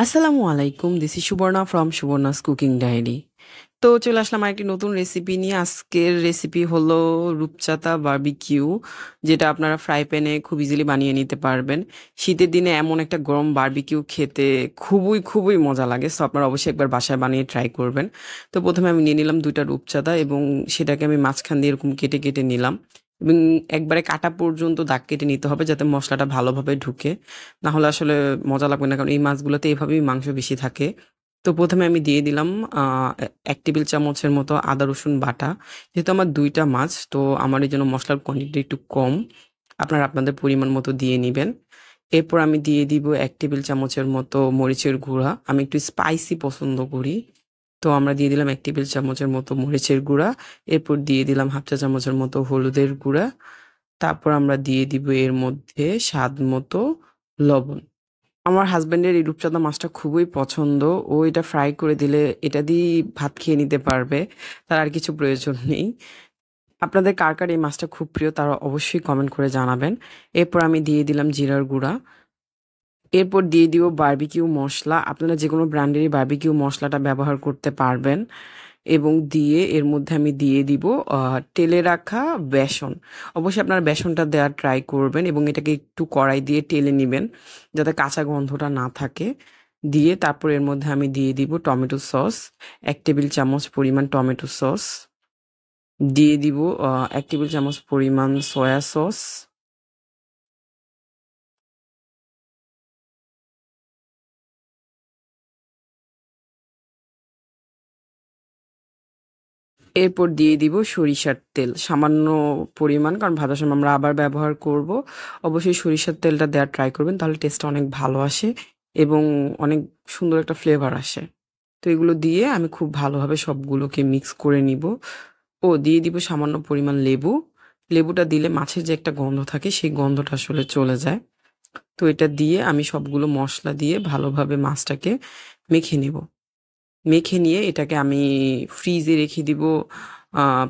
আসসালামু আলাইকুম। This is Suborna from Suborna's cooking diary. তো চলে আসলাম আরেকটি নতুন রেসিপি নিয়ে। আজকের রেসিপি হলো রূপচাঁদা বারবিকিউ, যেটা আপনারা ফ্রাই প্যানে খুব ইজিলি বানিয়ে নিতে পারবেন। শীতের দিনে এমন একটা গরম বারবিকিউ খেতে খুবই মজা লাগে। সো আপনারা অবশ্যই একবার বাসায় বানিয়ে ট্রাই করবেন। তো প্রথমে আমি নিয়ে নিলাম 2টা রূপচাঁদা এবং সেটাকে আমি মাঝখান দিয়ে এরকম কেটে নিলাম এবং একবারে কাটা পর্যন্ত দাগ কেটে নিতে হবে যাতে মসলাটা ভালোভাবে ঢুকে। না হলে আসলে মজা লাগবে না, কারণ এই মাছগুলোতে এভাবেই মাংস বেশি থাকে। তো প্রথমে আমি দিয়ে দিলাম 1 টেবিল চামচের মতো আদা রসুন বাটা। যেহেতু আমার 2টা মাছ, তো আমার এই জন্য মশলার কোয়ান্টিটি একটু কম। আপনারা আপনাদের পরিমাণ মতো দিয়ে নিবেন। এরপর আমি দিয়ে দিব 1 টেবিল চামচের মতো মরিচের গুঁড়া। আমি একটু স্পাইসি পছন্দ করি। তো আমরা দিয়ে দিলাম 1 টেবিল চামচের মতো মরিচের গুঁড়া। এরপর দিয়ে দিলাম হাফ চা চামচের মতো হলুদের গুঁড়া। তারপর আমরা দিয়ে দিব এর মধ্যে স্বাদ মতো লবণ। আমার হাসব্যান্ডের এই রূপচাঁদা মাছটা খুবই পছন্দ। ও এটা ফ্রাই করে দিলে এটা দিয়েই ভাত খেয়ে নিতে পারবে। তার আর কিছু প্রয়োজন নেই। আপনাদের কার এই মাছটা খুব প্রিয় তারা অবশ্যই কমেন্ট করে জানাবেন। এরপর আমি দিয়ে দিলাম জিরার গুঁড়া। এরপর দিয়ে দিব বারবিকিউ মসলা। আপনারা যেকোনো ব্র্যান্ডেরই বারবিকিউ মসলাটা ব্যবহার করতে পারবেন এবং দিয়ে এর মধ্যে আমি দিয়ে দিব টেলে রাখা বেসন। অবশ্যই আপনারা বেসনটা দেওয়ার ট্রাই করবেন এবং এটাকে একটু কড়াই দিয়ে টেলে নিবেন যাতে কাঁচা গন্ধটা না থাকে। দিয়ে তারপর এর মধ্যে আমি দিয়ে দিব টমেটো সস, 1 টেবিল চামচ পরিমাণ টমেটো সস। দিয়ে দিব 1 টেবিল চামচ পরিমাণ সয়া সস। এরপর দিয়ে দিব সরিষার তেল সামান্য পরিমাণ, কারণ ভাজার সময় আমরা আবার ব্যবহার করব। অবশ্যই সরিষার তেলটা দেওয়ার ট্রাই করবেন, তাহলে টেস্টটা অনেক ভালো আসে এবং অনেক সুন্দর একটা ফ্লেভার আসে। তো এগুলো দিয়ে আমি খুব ভালোভাবে সবগুলোকে মিক্স করে নিব। ও দিয়ে দিব সামান্য পরিমাণ লেবু। লেবুটা দিলে মাছের যে একটা গন্ধ থাকে সেই গন্ধটা আসলে চলে যায়। তো এটা দিয়ে আমি সবগুলো মশলা দিয়ে ভালোভাবে মাছটাকে মেখে নিব। মেখে নিয়ে এটাকে আমি ফ্রিজে রেখে দিব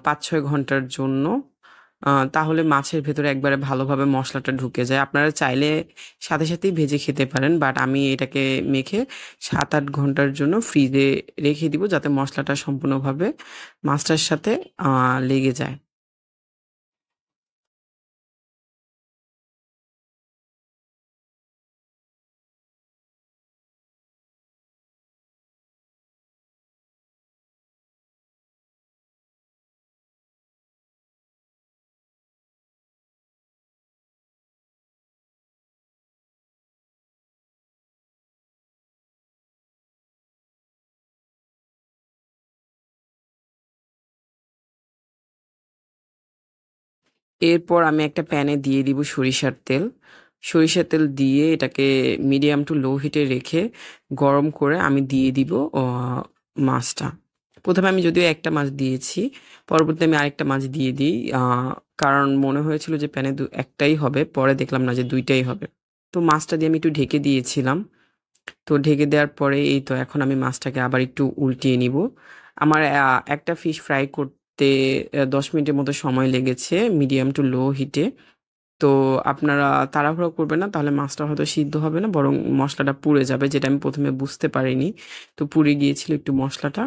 ৫-৬ ঘন্টার জন্য। তাহলে মাছের ভেতরে একবারে ভালোভাবে মসলাটা ঢুকে যায়। আপনারা চাইলে সাথেই ভেজে খেতে পারেন। বাট আমি এটাকে মেখে ৭-৮ ঘন্টার জন্য ফ্রিজে রেখে দিব যাতে মসলাটা সম্পূর্ণভাবে মাছটার সাথে লেগে যায়। এরপর আমি একটা প্যানে দিয়ে দিব সরিষার তেল। সরিষার তেল দিয়ে এটাকে মিডিয়াম টু লো হিটে রেখে গরম করে আমি দিয়ে দিব অ মাছটা। ১ম এ আমি যদিও একটা মাছ দিয়েছি, পরবর্তীতে আমি আরেকটা মাছ দিয়ে দিই। কারণ মনে হয়েছিল যে প্যানে একটাই হবে, পরে দেখলাম না যে ২ টাই হবে। তো মাছটা দিয়ে আমি একটু ঢেকে দিয়েছিলাম। তো ঢেকে দেওয়ার পরে এই তো এখন আমি মাছটাকে আবার একটু উল্টিয়ে নিব। আমার একটা ফিশ ফ্রাই করতে ১০ মিনিটের মতো সময় লেগেছে মিডিয়াম টু লো হিটে। তো আপনারা তাড়াহুড়ো করবেন না, তাহলে মাছটা হয়তো সিদ্ধ হবে না, বরং মসলাটা পুড়ে যাবে, যেটা আমি ১ম এ বুঝতে পারিনি। তো পুড়ে গিয়েছিল একটু মসলাটা।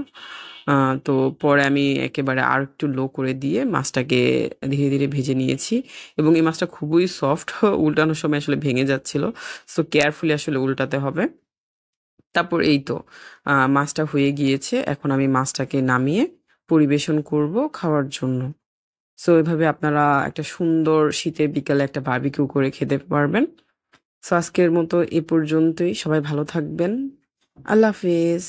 আ তো পরে আমি একেবারে আরেকটু লো করে দিয়ে মাছটাকে ধীরে ভেজে নিয়েছি এবং এই মাছটা খুবই সফট উল্টানোর সময় আসলে ভেঙে যাচ্ছিল। সো কেয়ারফুলি আসলে উল্টাতে হবে। তারপর এই তো মাছটা হয়ে গিয়েছে। এখন আমি মাছটাকে নামিয়ে পরিবেশন করব খাওয়ার জন্য। সো এভাবে আপনারা একটা সুন্দর শীতের বিকালে একটা বারবিকিউ করে খেতে পারবেন। সো আজকের মতো এ পর্যন্তই। সবাই ভালো থাকবেন। আল্লাহ হাফেজ।